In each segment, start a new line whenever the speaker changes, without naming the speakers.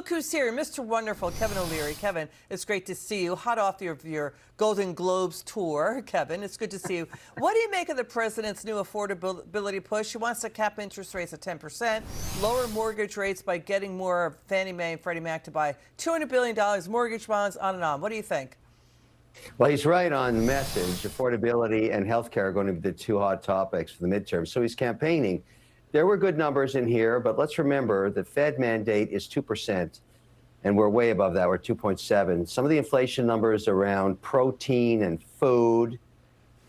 Look who's here, Mr. Wonderful, Kevin O'Leary. Kevin, it's great to see you. Hot off your Golden Globes tour, Kevin. It's good to see you. What do you make of the president's new affordability push? He wants to cap interest rates at 10%, lower mortgage rates by getting more Fannie Mae and Freddie Mac to buy $200 billion mortgage bonds, on and on. What do you think?
Well, he's right on the message. Affordability and healthcare are going to be the two hot topics for the midterm. So he's campaigning. There were good numbers in here, but let's remember the Fed mandate is 2%, and we're way above that. We're 2.7. Some of the inflation numbers around protein and food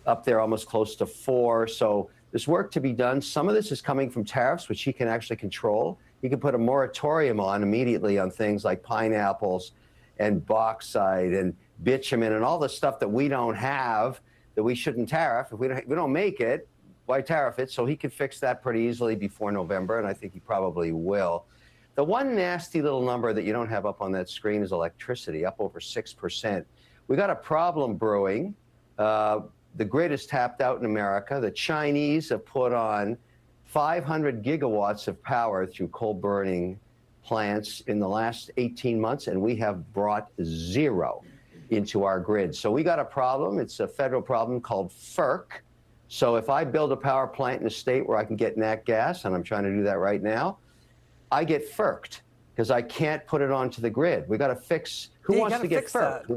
up there almost close to 4. So there's work to be done. Some of this is coming from tariffs, which he can actually control. He can put a moratorium on immediately on things like pineapples and bauxite and bitumen and all the stuff that we don't have that we shouldn't tariff. If we don't make it, why tariff it? So he could fix that pretty easily before November, and I think he probably will. The one nasty little number that you don't have up on that screen is electricity, up over 6%. We got a problem brewing. The grid is tapped out in America. The Chinese have put on 500 gigawatts of power through coal-burning plants in the last 18 months, and we have brought 0 into our grid. So we got a problem. It's a federal problem called FERC. So if I build a power plant in a state where I can get nat gas, and I'm trying to do that right now, I get FERC'd because I can't put it onto the grid. We got to fix. Who wants to get FERC'd?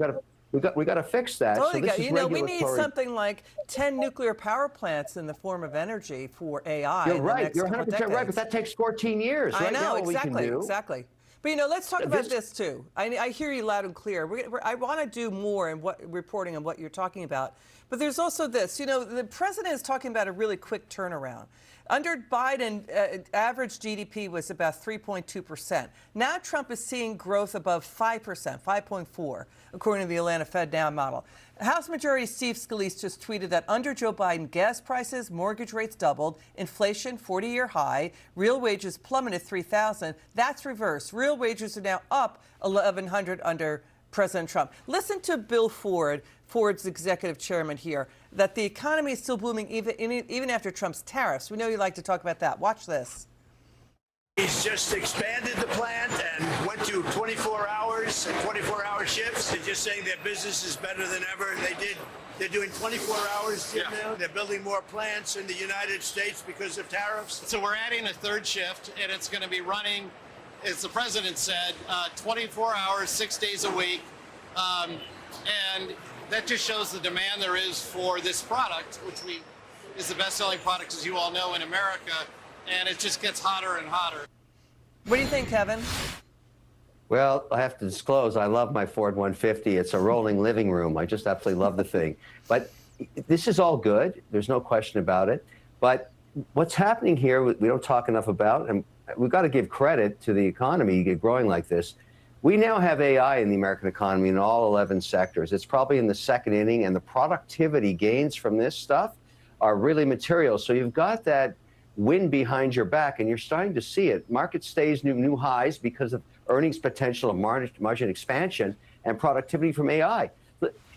We got to fix that.
Totally.
So this is regulatory.
We need something like 10 nuclear power plants in the form of energy for AI.
You're right. You're 100% right, but that takes 14 years.
I
right
know,
now,
exactly, exactly. But, let's talk about this, too. I hear you loud and clear. I want to do more in reporting on what you're talking about. But there's also this. The president is talking about a really quick turnaround. Under Biden, average GDP was about 3.2%. Now Trump is seeing growth above 5%, 5.4%, according to the Atlanta Fed Now model. House Majority Steve Scalise just tweeted that under Joe Biden, gas prices, mortgage rates doubled, inflation 40-year high, real wages plummeted 3,000. That's reversed. Real wages are now up 1,100 under President Trump. Listen to Bill Ford, Ford's executive chairman here, that the economy is still booming even after Trump's tariffs. We know you like to talk about that. Watch this.
He's just expanded the plant and went to 24 hours and 24-hour shifts. They're just saying their business is better than ever. They're doing 24 hours now. They're building more plants in the United States because of tariffs.
So we're adding a third shift, and it's going to be running, as the president said, 24 hours, 6 days a week. And that just shows the demand there is for this product, which is the best-selling product, as you all know, in America. And it just gets hotter and hotter.
What do you think, Kevin?
Well, I have to disclose, I love my Ford 150. It's a rolling living room. I just absolutely love the thing. But this is all good. There's no question about it. But what's happening here, we don't talk enough about, and we've got to give credit to the economy to get growing like this. We now have AI in the American economy in all 11 sectors. It's probably in the second inning, and the productivity gains from this stuff are really material. So you've got that wind behind your back, and you're starting to see it. Market stays new highs because of earnings potential of margin expansion and productivity from AI.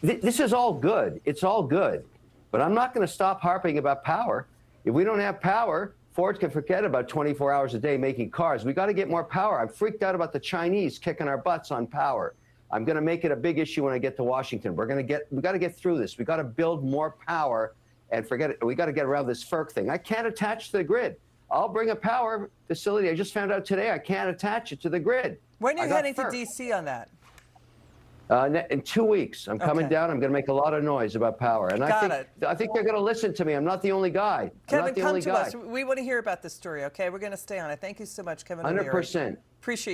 This is all good. It's all good. But I'm not going to stop harping about power. If we don't have power, Ford can forget about 24 hours a day making cars. We got to get more power. I'm freaked out about the Chinese kicking our butts on power. I'm going to make it a big issue when I get to Washington. We got to get through this. We got to build more power. And forget it. We got to get around this FERC thing. I can't attach to the grid. I'll bring a power facility. I just found out today I can't attach it to the grid.
When are you heading to D.C. on that?
In 2 weeks. I'm coming down. I'm going to make a lot of noise about power. And I think they're going to listen to me. I'm not the only guy.
Kevin, come to us. We want to hear about this story, okay? We're going to stay on it. Thank you so much, Kevin.
100%.
Appreciate you.